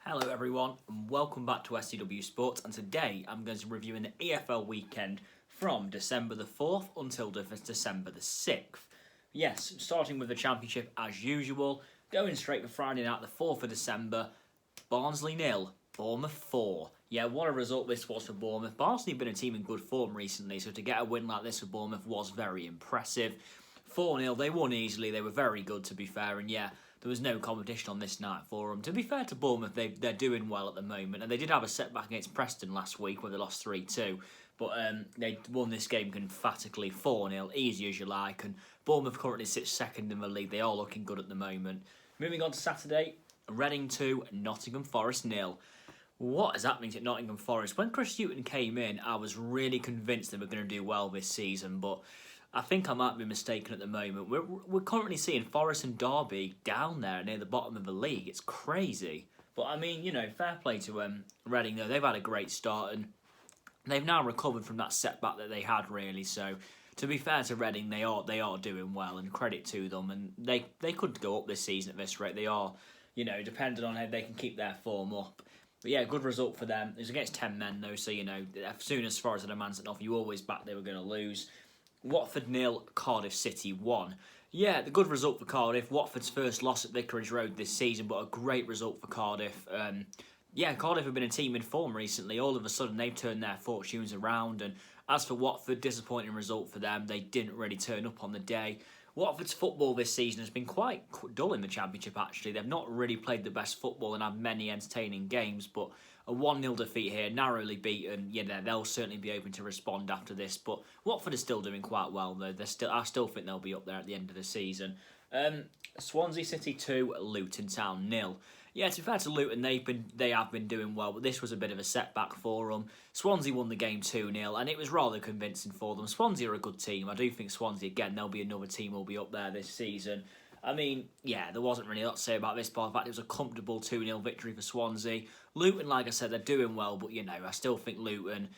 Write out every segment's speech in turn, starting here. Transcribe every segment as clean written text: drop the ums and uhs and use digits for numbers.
Hello everyone and welcome back to STW Sports, and today I'm going to be reviewing the EFL weekend from December the 4th until December the 6th. Yes, starting with the Championship as usual, going straight for Friday night the 4th of December, Barnsley 0, Bournemouth 4. Yeah, what a result this was for Bournemouth. Barnsley have been a team in good form recently, so to get a win like this for Bournemouth was very impressive. 4-0, they won easily, they were very good to be fair, and yeah, there was no competition on this night for them. To be fair to Bournemouth, they're doing well at the moment, and they did have a setback against Preston last week where they lost 3-2, but they won this game emphatically 4-0, easy as you like, and Bournemouth currently sits second in the league. They are looking good at the moment. Moving on to Saturday, Reading 2, Nottingham Forest 0. What is happening to Nottingham Forest? When Chris Hughton came in, I was really convinced they were going to do well this season, but I think I might be mistaken at the moment. We're currently seeing Forest and Derby down there near the bottom of the league. It's crazy. But I mean, you know, fair play to Reading though. They've had a great start and they've now recovered from that setback that they had really. So to be fair to Reading, they are doing well and credit to them. And they could go up this season at this rate. They are, you know, depending on how they can keep their form up. But yeah, good result for them. It was against 10 men though, so you know, as soon as Forest had a man sent off, you always backed they were going to lose. Watford 0, Cardiff City 1. Yeah, the good result for Cardiff. Watford's first loss at Vicarage Road this season, but a great result for Cardiff. Yeah, Cardiff have been a team in form recently. All of a sudden, they've turned their fortunes around. And as for Watford, disappointing result for them. They didn't really turn up on the day. Watford's football this season has been quite dull in the Championship, actually. They've not really played the best football and had many entertaining games, but a 1-0 defeat here, narrowly beaten. Yeah, they'll certainly be open to respond after this, but Watford is still doing quite well, though. I still think they'll be up there at the end of the season. Swansea City 2, Luton Town 0. Yeah, to be fair to Luton, they have been doing well, but this was a bit of a setback for them. Swansea won the game 2-0, and it was rather convincing for them. Swansea are a good team. I do think Swansea, again, they'll be another team who will be up there this season. I mean, yeah, there wasn't really a lot to say about this, but in fact, it was a comfortable 2-0 victory for Swansea. Luton, like I said, they're doing well, but, you know, I still think Luton,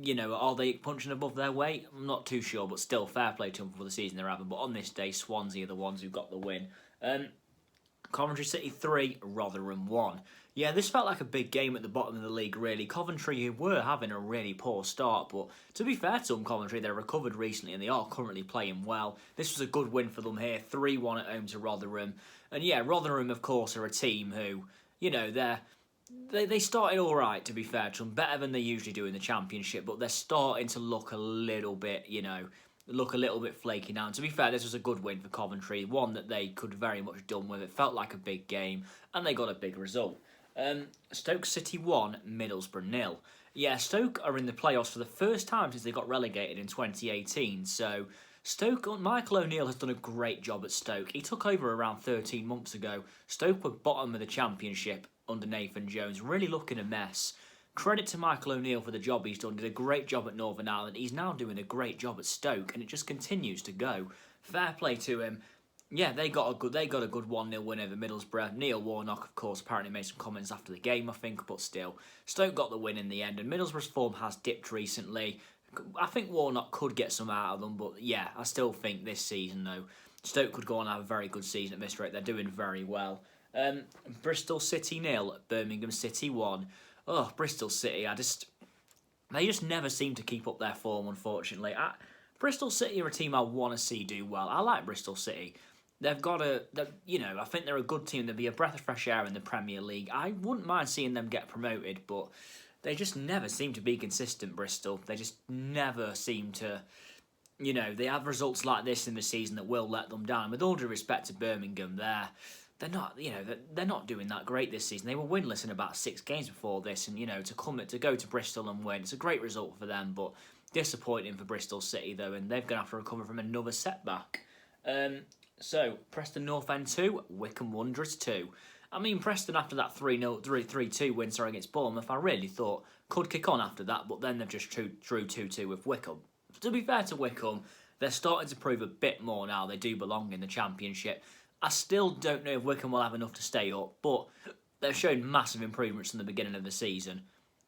you know, are they punching above their weight? I'm not too sure, but still, fair play to them for the season they're having. But on this day, Swansea are the ones who got the win. Coventry City 3, Rotherham 1. Yeah, this felt like a big game at the bottom of the league, really. Coventry were having a really poor start, but to be fair to them, Coventry, they've recovered recently and they are currently playing well. This was a good win for them here, 3-1 at home to Rotherham. And yeah, Rotherham, of course, are a team who, you know, they started all right, to be fair to them, better than they usually do in the Championship, but they're starting to look a little bit, you know, flaky now. And to be fair, this was a good win for Coventry, one that they could very much done with. It felt like a big game, and they got a big result. Stoke City 1, Middlesbrough 0. Yeah, Stoke are in the playoffs for the first time since they got relegated in 2018. So Stoke, Michael O'Neill has done a great job at Stoke. He took over around 13 months ago. Stoke were bottom of the Championship under Nathan Jones, really looking a mess. Credit to Michael O'Neill for the job he's done. Did a great job at Northern Ireland. He's now doing a great job at Stoke, and it just continues to go. Fair play to him. Yeah, they got a good 1-0 win over Middlesbrough. Neil Warnock, of course, apparently made some comments after the game, I think, but still, Stoke got the win in the end, and Middlesbrough's form has dipped recently. I think Warnock could get some out of them, but yeah, I still think this season, though, Stoke could go on and have a very good season at this rate. They're doing very well. Bristol City 0, Birmingham City 1. Oh, Bristol City, they just never seem to keep up their form, unfortunately. Bristol City are a team I want to see do well. I like Bristol City. They've got you know, I think they're a good team. They'll be a breath of fresh air in the Premier League. I wouldn't mind seeing them get promoted, but they just never seem to be consistent, Bristol. They just never seem to, you know, they have results like this in the season that will let them down. With all due respect to Birmingham, they're not, you know, they're not doing that great this season. They were winless in about 6 games before this, and you know, to go to Bristol and win, it's a great result for them, but disappointing for Bristol City though, and they're going to have to recover from another setback. So Preston North End 2, Wycombe Wanderers 2. I mean, Preston after that 3-2 win against Bournemouth, I really thought could kick on after that, but then they've just drew 2-2 with Wycombe. To be fair to Wycombe, they're starting to prove a bit more now. They do belong in the Championship. I still don't know if Wycombe will have enough to stay up, but they've shown massive improvements from the beginning of the season.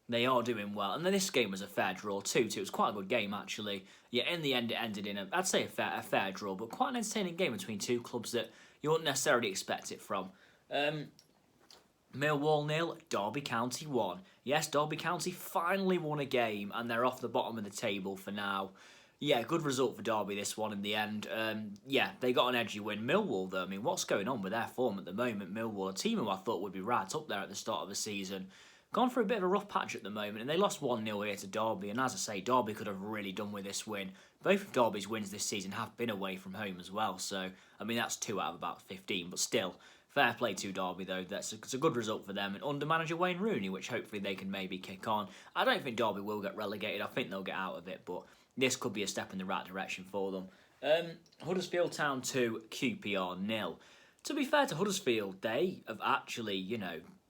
They are doing well. And then this game was a fair draw, 2-2. It was quite a good game, actually. Yeah, in the end, it ended in I'd say a fair draw, but quite an entertaining game between two clubs that you wouldn't necessarily expect it from. Millwall 0, Derby County 1. Yes, Derby County finally won a game and they're off the bottom of the table for now. Yeah, good result for Derby this one in the end. Yeah, they got an edgy win. Millwall though, I mean, what's going on with their form at the moment? Millwall, a team who I thought would be right up there at the start of the season, gone for a bit of a rough patch at the moment and they lost 1-0 here to Derby, and as I say, Derby could have really done with this win. Both of Derby's wins this season have been away from home as well, so I mean that's 2 out of about 15, but still, fair play to Derby though. It's a good result for them, and under manager Wayne Rooney, which hopefully they can maybe kick on. I don't think Derby will get relegated, I think they'll get out of it, but this could be a step in the right direction for them. Huddersfield Town 2, QPR 0. To be fair to Huddersfield, they have actually,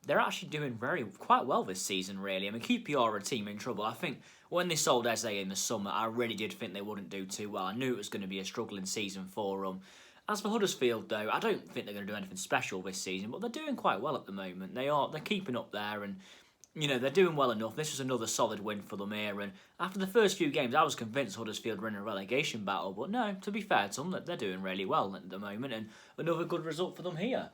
they're actually doing quite well this season, really. I mean, QPR are a team in trouble. I think when they sold Eze in the summer, I really did think they wouldn't do too well. I knew it was going to be a struggling season for them. As for Huddersfield, though, I don't think they're going to do anything special this season, but they're doing quite well at the moment. They're keeping up there, and they're doing well enough. This was another solid win for them here, and after the first few games, I was convinced Huddersfield were in a relegation battle, but no, to be fair to them, they're doing really well at the moment, and another good result for them here.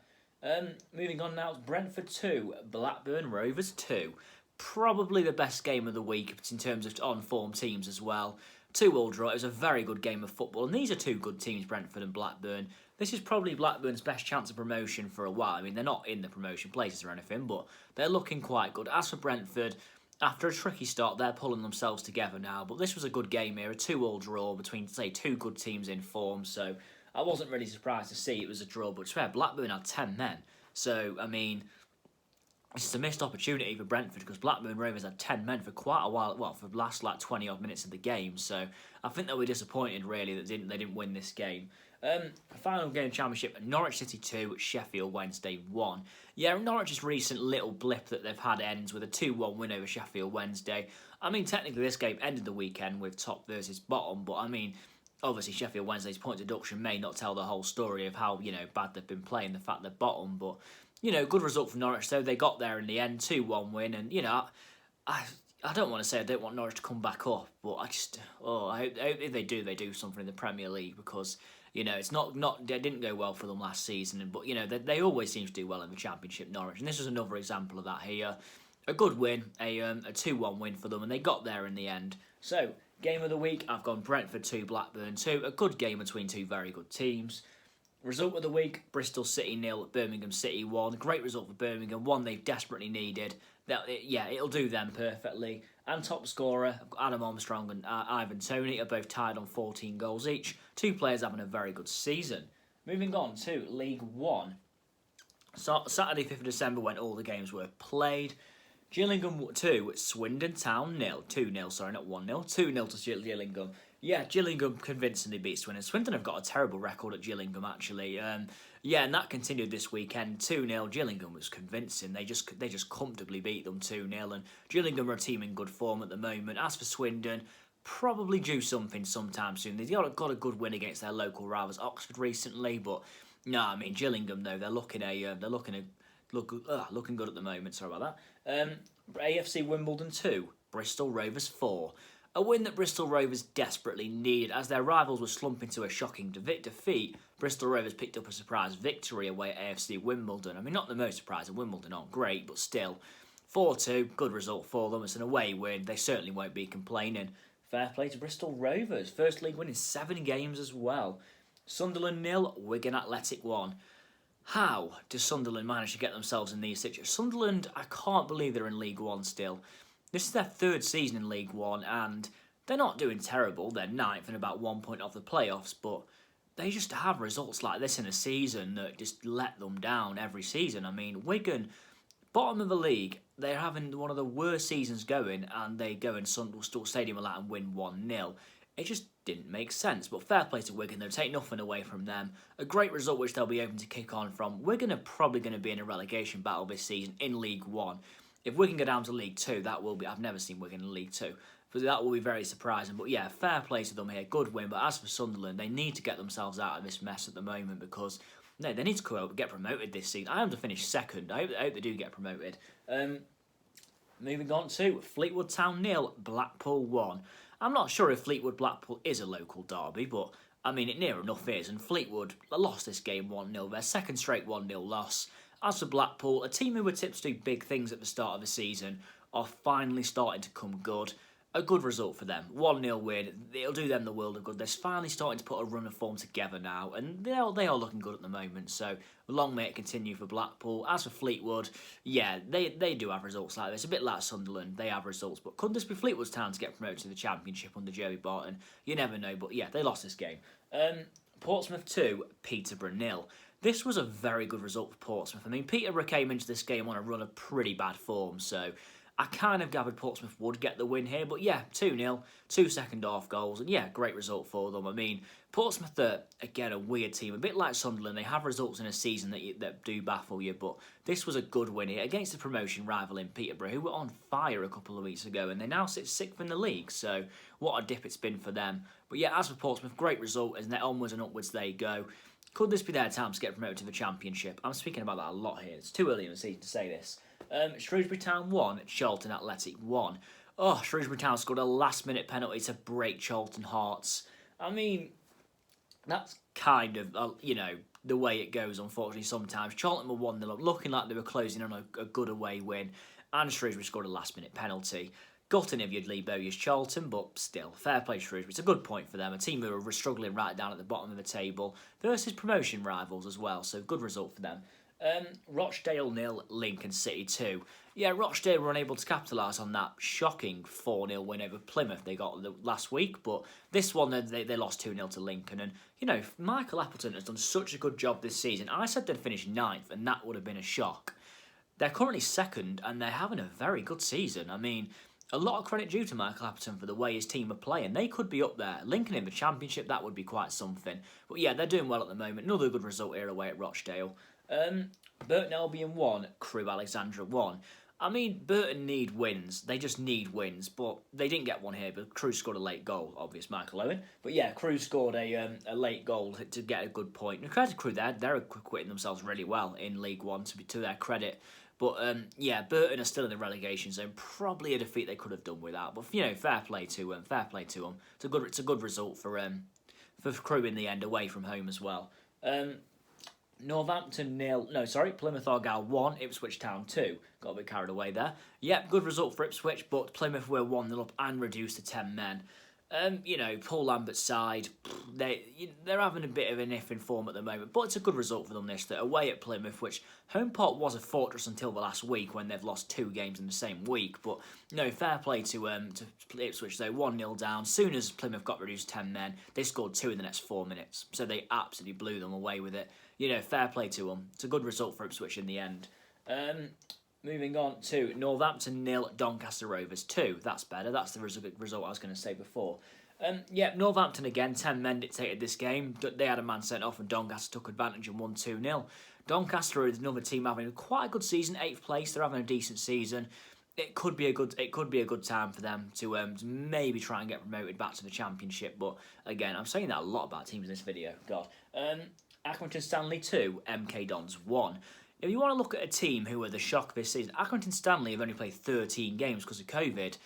Moving on now, it's Brentford 2, Blackburn Rovers 2. Probably the best game of the week in terms of on-form teams as well. 2-2 draw. It was a very good game of football, and these are two good teams, Brentford and Blackburn. This is probably Blackburn's best chance of promotion for a while. I mean, they're not in the promotion places or anything, but they're looking quite good. As for Brentford, after a tricky start, they're pulling themselves together now, but this was a good game here, a 2-2 draw between, say, two good teams in form, so I wasn't really surprised to see it was a draw, but to be fair, Blackburn had 10 men, so, I mean, it's a missed opportunity for Brentford because Blackburn Rovers had 10 men for quite a while, well, for the last 20-odd minutes of the game, so I think they were disappointed, really, that they didn't win this game. Final game of Championship, Norwich City 2, Sheffield Wednesday 1. Yeah, Norwich's recent little blip that they've had ends with a 2-1 win over Sheffield Wednesday. I mean, technically this game ended the weekend with top versus bottom, but I mean, obviously Sheffield Wednesday's point deduction may not tell the whole story of how, bad they've been playing, the fact they're bottom, but, good result for Norwich though. They got there in the end, 2-1 win, and, I don't want to say I don't want Norwich to come back up, but I hope if they do something in the Premier League because, it's not it didn't go well for them last season, but, they always seem to do well in the Championship, Norwich, and this was another example of that here. A good win, a 2-1 win for them, and they got there in the end. So, game of the week, I've gone Brentford 2, Blackburn 2, a good game between two very good teams. Result of the week, Bristol City 0, Birmingham City 1. Great result for Birmingham, one they've desperately needed. It'll do them perfectly. And top scorer, Adam Armstrong and Ivan Toney are both tied on 14 goals each. Two players having a very good season. Moving on to League 1. So, Saturday 5th of December when all the games were played. Gillingham 2, Swindon Town 0. 2-0, sorry, not 1-0. 2-0 to Gillingham. Yeah, Gillingham convincingly beat Swindon. Swindon have got a terrible record at Gillingham, actually. And that continued this weekend. 2-0, Gillingham was convincing. They just comfortably beat them 2-0. And Gillingham are a team in good form at the moment. As for Swindon, probably due something sometime soon. They've got a good win against their local rivals, Oxford, recently. But, no, I mean, Gillingham, though, they're looking good at the moment. Sorry about that. AFC Wimbledon 2, Bristol Rovers 4. A win that Bristol Rovers desperately needed. As their rivals were slumping to a shocking defeat, Bristol Rovers picked up a surprise victory away at AFC Wimbledon. I mean, not the most surprising. Wimbledon aren't great, but still. 4-2, good result for them. It's an away win. They certainly won't be complaining. Fair play to Bristol Rovers. First league win in 7 games as well. Sunderland 0, Wigan Athletic 1. How does Sunderland manage to get themselves in these situations? Sunderland, I can't believe they're in League 1 still. This is their 3rd season in League 1, and they're not doing terrible. They're 9th and about 1 point off the playoffs, but they just have results like this in a season that just let them down every season. I mean, Wigan, bottom of the league, they're having one of the worst seasons going, and they go in Sunderland Stadium a lot and win 1-0. It just didn't make sense, but fair play to Wigan. They'll take nothing away from them. A great result which they'll be able to kick on from. Wigan are probably going to be in a relegation battle this season in League 1. If Wigan go down to League 2, that will be... I've never seen Wigan in League 2, but that will be very surprising. But yeah, fair play to them here. Good win. But as for Sunderland, they need to get themselves out of this mess at the moment because they need to get promoted this season. I am to finish 2nd. I hope they do get promoted. Moving on to Fleetwood Town 0, Blackpool 1. I'm not sure if Fleetwood Blackpool is a local derby, but I mean, it near enough is. And Fleetwood lost this game 1-0. Their 2nd straight 1-0 loss. As for Blackpool, a team who were tipped to do big things at the start of the season are finally starting to come good. A good result for them. 1-0 win. It'll do them the world of good. They're finally starting to put a run of form together now, and they are looking good at the moment. So long may it continue for Blackpool. As for Fleetwood, yeah, they do have results like this. A bit like Sunderland, they have results. But could this be Fleetwood's time to get promoted to the Championship under Joey Barton? You never know. But yeah, they lost this game. Portsmouth 2, Peterborough 0. This was a very good result for Portsmouth. I mean, Peterborough came into this game on a run of pretty bad form, so I kind of gathered Portsmouth would get the win here, but yeah, 2-0, 2 second-half goals, and yeah, great result for them. I mean, Portsmouth are, again, a weird team, a bit like Sunderland. They have results in a season that do baffle you, but this was a good win here against the promotion rival in Peterborough, who were on fire a couple of weeks ago, and they now sit 6th in the league, so what a dip it's been for them. But yeah, as for Portsmouth, great result, as onwards and upwards they go. Could this be their time to get promoted to the Championship? I'm speaking about that a lot here. It's too early in the season to say this. Shrewsbury Town 1, Charlton Athletic 1. Oh, Shrewsbury Town scored a last-minute penalty to break Charlton hearts. I mean, that's kind of, the way it goes, unfortunately, sometimes. Charlton were 1-0 up, looking like they were closing on a good away win, and Shrewsbury scored a last-minute penalty. Gutting if you'd leave Bowye's Charlton, but still, fair play Shrewsbury. It's a good point for them. A team who are struggling right down at the bottom of the table versus promotion rivals as well, so good result for them. Rochdale 0, Lincoln City 2. Yeah, Rochdale were unable to capitalise on that shocking 4-0 win over Plymouth they got last week, but this one they lost 2-0 to Lincoln. And, Michael Appleton has done such a good job this season. I said they'd finish 9th, and that would have been a shock. They're currently 2nd, and they're having a very good season. I mean, a lot of credit due to Michael Appleton for the way his team are playing. They could be up there. Lincoln in the Championship, that would be quite something. But yeah, they're doing well at the moment. Another good result here away at Rochdale. Burton Albion 1, Crewe Alexandra 1. I mean, Burton need wins. They just need wins, but they didn't get one here. But Crewe scored a late goal, obvious Michael Owen. But yeah, Crewe scored a late goal to get a good point. And credit to Crewe, they're acquitting themselves really well in League One, to their credit. But yeah, Burton are still in the relegation zone. Probably a defeat they could have done without. But fair play to them. Fair play to them. It's a good result for Crewe in the end, away from home as well. Northampton 0, Plymouth Argyle 1, Ipswich Town 2. Got a bit carried away there. Yep, good result for Ipswich, but Plymouth were 1-0 up and reduced to 10 men. Paul Lambert's side, they're having a bit of an if in form at the moment, but it's a good result for them that away at Plymouth, which home pot was a fortress until the last week when they've lost 2 games in the same week. But fair play to Ipswich though, 1-0 down. Soon as Plymouth got reduced to 10 men, they scored 2 in the next 4 minutes, so they absolutely blew them away with it. Fair play to them. It's a good result for Ipswich in the end. Moving on to Northampton 0, Doncaster Rovers 2. That's better. That's the result I was going to say before. Northampton again, 10 men dictated this game. They had a man sent off and Doncaster took advantage and won 2-0. Doncaster is another team having quite a good season, 8th place. They're having a decent season. It could be a good time for them to maybe try and get promoted back to the Championship. But again, I'm saying that a lot about teams in this video. God. Accrington Stanley 2, MK Dons 1. If you want to look at a team who are the shock this season, Accrington Stanley have only played 13 games because of COVID,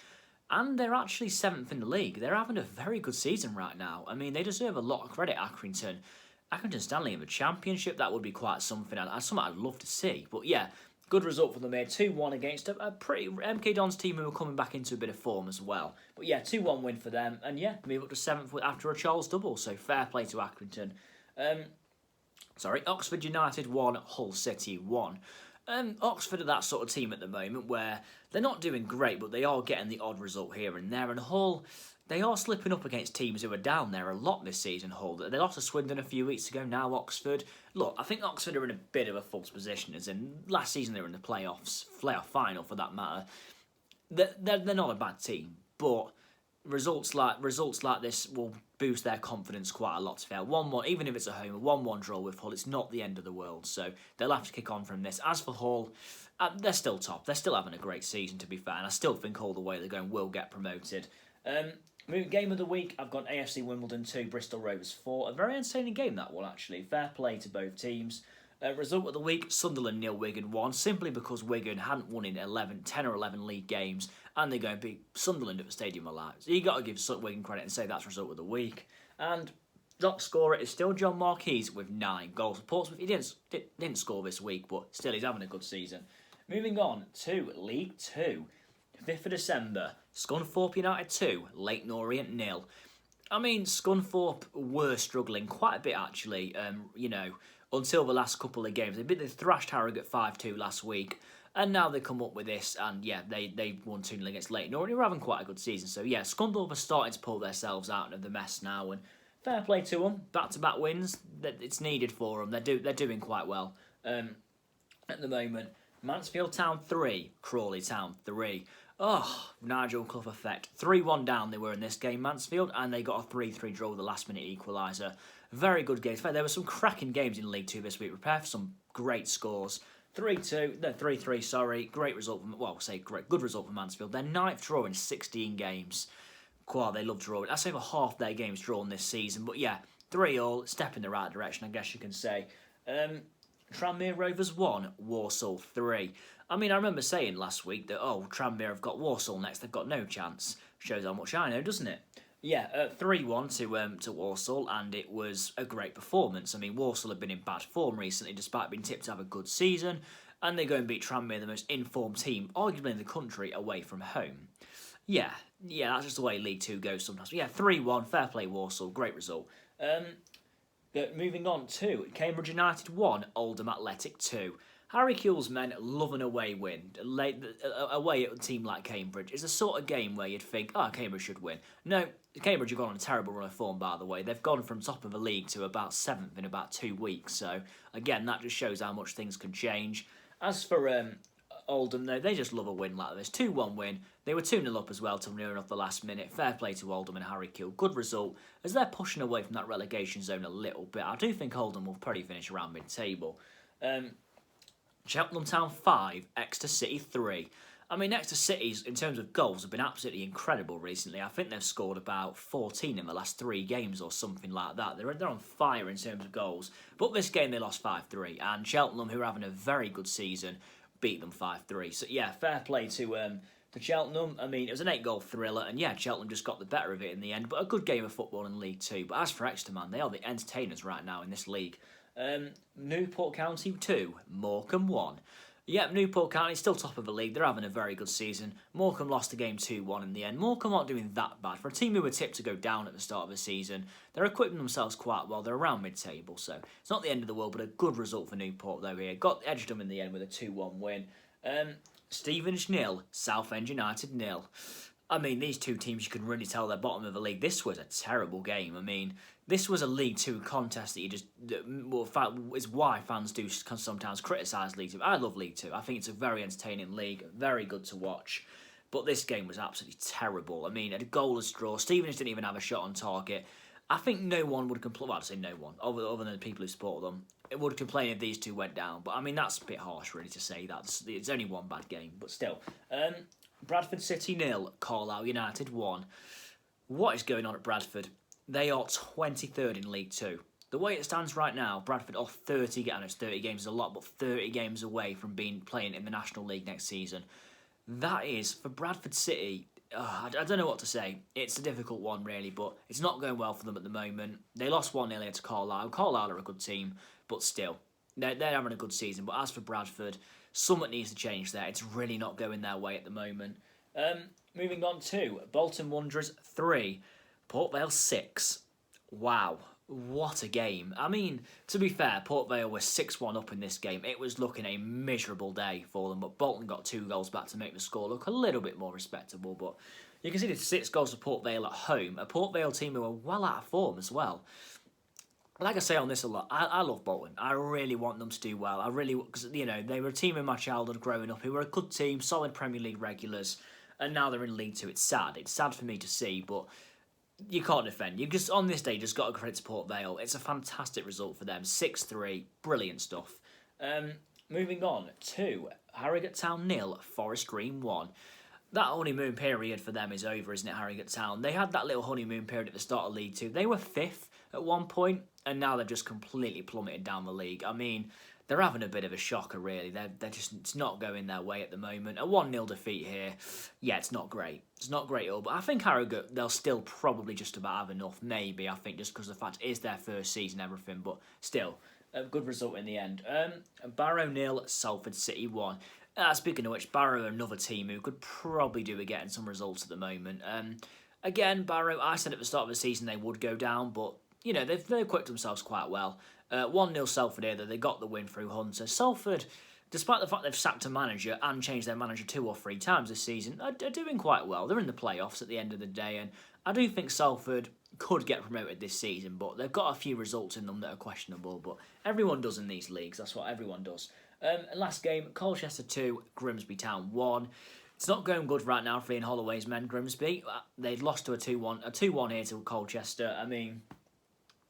and they're actually 7th in the league. They're having a very good season right now. I mean, they deserve a lot of credit, Accrington. Accrington Stanley in the Championship, that would be quite something. Something I'd love to see. But yeah, good result for them here. 2-1 against a pretty MK Dons team who are coming back into a bit of form as well. But yeah, 2-1 win for them. And yeah, move up to 7th after a Charles double. So fair play to Accrington. Oxford United 1, Hull City 1. Oxford are that sort of team at the moment where they're not doing great, but they are getting the odd result here and there. And Hull, they are slipping up against teams who are down there a lot this season, Hull. They lost to Swindon a few weeks ago, now Oxford. Look, I think Oxford are in a bit of a false position, as in last season they were in the playoff final for that matter. They're not a bad team, but results like this will boost their confidence quite a lot. To fair 1-1, even if it's a home, a 1-1 draw with Hull, it's not the end of the world. So they'll have to kick on from this. As for Hull, they're still top. They're still having a great season, to be fair, and I still think Hull, the way they're going, will get promoted. Game of the week, I've got AFC Wimbledon 2, Bristol Rovers 4. A very entertaining game, that one, actually. Fair play to both teams. Result of the week, Sunderland 0, Wigan 1, simply because Wigan hadn't won in 10 or 11 league games, and they're going to beat Sunderland at the Stadium of Light. So you got to give Wigan credit and say that's result of the week. And Top scorer is still John Marquise with 9 goals. Portsmouth, he didn't score this week, but still he's having a good season. Moving on to League 2. 5th of December, Scunthorpe United 2, Leyton Orient 0. I mean, Scunthorpe were struggling quite a bit actually, until the last couple of games. They thrashed Harrogate 5-2 last week, and now they come up with this, and yeah, they won 2-0 against Leyton Orient. They were having quite a good season, so yeah, Scunthorpe are starting to pull themselves out of the mess now, and fair play to them. Back-to-back wins, it's needed for them. They're doing quite well at the moment. Mansfield Town 3, Crawley Town 3. Oh, Nigel Clough effect. 3-1 down they were in this game, Mansfield, and they got a 3-3 draw with a last-minute equaliser. Very good games. In fact, there were some cracking games in League 2 this week. Prepare for some great scores. 3-3, sorry. Great result good result for Mansfield. Their 9th draw in 16 games. Wow, they love drawing. That's over half their games drawn this season. But yeah, 3-3, step in the right direction, I guess you can say. Tranmere Rovers 1, Walsall 3. I mean, I remember saying last week that, Tranmere have got Walsall next, they've got no chance. Shows how much I know, doesn't it? Yeah, 3-1 to Walsall, and it was a great performance. I mean, Walsall have been in bad form recently, despite being tipped to have a good season, and they go and beat Tranmere, the most informed team, arguably in the country, away from home. Yeah, that's just the way League 2 goes sometimes. But yeah, 3-1, fair play Walsall, great result. Moving on to Cambridge United 1, Oldham Athletic 2. Harry Kewell's men love an away win. Away at a team like Cambridge is the sort of game where you'd think, Cambridge should win. No, Cambridge have gone on a terrible run of form, by the way. They've gone from top of the league to about 7th in about 2 weeks. So, again, that just shows how much things can change. As for Oldham, though, they just love a win like this. 2-1 win. They were 2-0 up as well till near enough the last minute. Fair play to Oldham and Harry Kewell. Good result, as they're pushing away from that relegation zone a little bit. I do think Oldham will probably finish around mid-table. Cheltenham Town 5, Exeter City 3. I mean, Exeter City's, in terms of goals, have been absolutely incredible recently. I think they've scored about 14 in the last 3 games or something like that. They're on fire in terms of goals. But this game they lost 5-3, and Cheltenham, who are having a very good season, beat them 5-3. So yeah, fair play to Cheltenham. I mean, it was an 8-goal thriller, and yeah, Cheltenham just got the better of it in the end. But a good game of football in League 2. But as for Exeter, man, they are the entertainers right now in this league. Newport County 2, Morecambe 1. Yep, Newport County still top of the league. They're having a very good season. Morecambe lost the game 2-1 in the end. Morecambe aren't doing that bad. For a team who were tipped to go down at the start of the season, they're equipping themselves quite well. They're around mid-table, so it's not the end of the world, but a good result for Newport, though, here. Edged them in the end with a 2-1 win. Stevenage 0, Southend United 0. I mean, these two teams, you can really tell they're bottom of the league. This was a terrible game. I mean, this was a League 2 contest that is why fans do sometimes criticise League 2. I love League 2. I think it's a very entertaining league, very good to watch. But this game was absolutely terrible. I mean, a goalless draw. Stevenage didn't even have a shot on target. I think no one would complain. Well, I'd say no one, other than the people who support them. It would complain if these two went down. But I mean, that's a bit harsh, really, to say that. It's only one bad game, but still. Bradford City 0, Carlisle United 1. What is going on at Bradford? They are 23rd in League 2. The way it stands right now, Bradford are 30 games is a lot, but 30 games away from playing in the National League next season. That is, for Bradford City, I don't know what to say. It's a difficult one, really, but it's not going well for them at the moment. They lost 1-0 to Carlisle. Carlisle are a good team, but still, they're having a good season. But as for Bradford, something needs to change there. It's really not going their way at the moment. Moving on to Bolton Wanderers 3, Port Vale 6. Wow, what a game. I mean, to be fair, Port Vale was 6-1 up in this game. It was looking a miserable day for them, but Bolton got 2 goals back to make the score look a little bit more respectable. But you can see the 6 goals for Port Vale at home, a Port Vale team who are well out of form as well. Like I say on this a lot, I love Bolton. I really want them to do well. Because, they were a team in my childhood growing up who were a good team, solid Premier League regulars, and now they're in League 2. It's sad. It's sad for me to see, but you can't defend. You just, on this day, just got to credit to Port Vale. It's a fantastic result for them. 6-3, brilliant stuff. Moving on to Harrogate Town 0, Forest Green 1. That honeymoon period for them is over, isn't it, Harrogate Town? They had that little honeymoon period at the start of League 2. They were 5th at one point, and now they've just completely plummeted down the league. I mean, they're having a bit of a shocker, really. They're just, it's not going their way at the moment. A 1-0 defeat here, yeah, it's not great. It's not great at all, but I think Harrogate, they'll still probably just about have enough, maybe, I think, just because the fact it is their first season, everything, but still, a good result in the end. Barrow 0, Salford City 1. Speaking of which, Barrow are another team who could probably do with getting some results at the moment. Again, Barrow, I said at the start of the season they would go down, but, you know, they've equipped themselves quite well. 1-0 Salford here, that they got the win through Hunter. Salford, despite the fact they've sacked a manager and changed their manager 2 or 3 times this season, are doing quite well. They're in the playoffs at the end of the day, and I do think Salford could get promoted this season, but they've got a few results in them that are questionable, but everyone does in these leagues. That's what everyone does. Last game, Colchester 2, Grimsby Town 1. It's not going good right now for Ian Holloway's men, Grimsby. They'd lost to a 2-1 here to Colchester. I mean,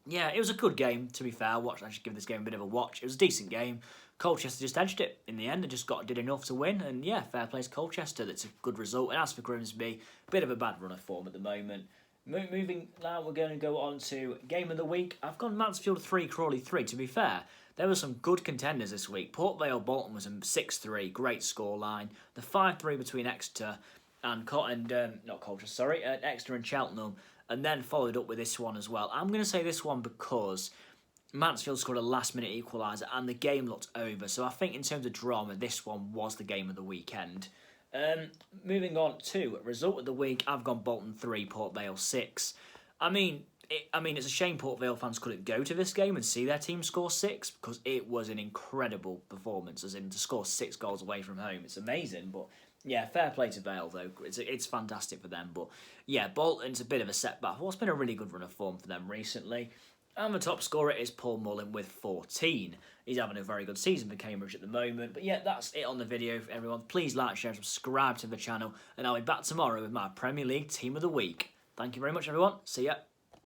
yeah, it was a good game, to be fair. I should give this game a bit of a watch. It was a decent game. Colchester just edged it in the end and just did enough to win. And yeah, fair play to Colchester. That's a good result. And as for Grimsby, a bit of a bad run of form at the moment. Moving now, we're going to go on to Game of the Week. I've gone Mansfield 3, Crawley 3. To be fair, there were some good contenders this week. Port Vale Bolton was a 6-3, great scoreline. The 5-3 between Exeter and Exeter and Cheltenham, and then followed up with this one as well. I'm going to say this one because Mansfield scored a last-minute equaliser and the game looked over. So I think in terms of drama, this one was the game of the weekend. Moving on to result of the week, I've gone Bolton 3, Port Vale 6. I mean, it's a shame Port Vale fans couldn't go to this game and see their team score 6 because it was an incredible performance, as in to score 6 goals away from home. It's amazing, but yeah, fair play to Vale though. It's fantastic for them, but yeah, Bolton's a bit of a setback. What's been a really good run of form for them recently. And the top scorer is Paul Mullin with 14. He's having a very good season for Cambridge at the moment. But yeah, that's it on the video for everyone. Please like, share, subscribe to the channel. And I'll be back tomorrow with my Premier League Team of the Week. Thank you very much, everyone. See ya.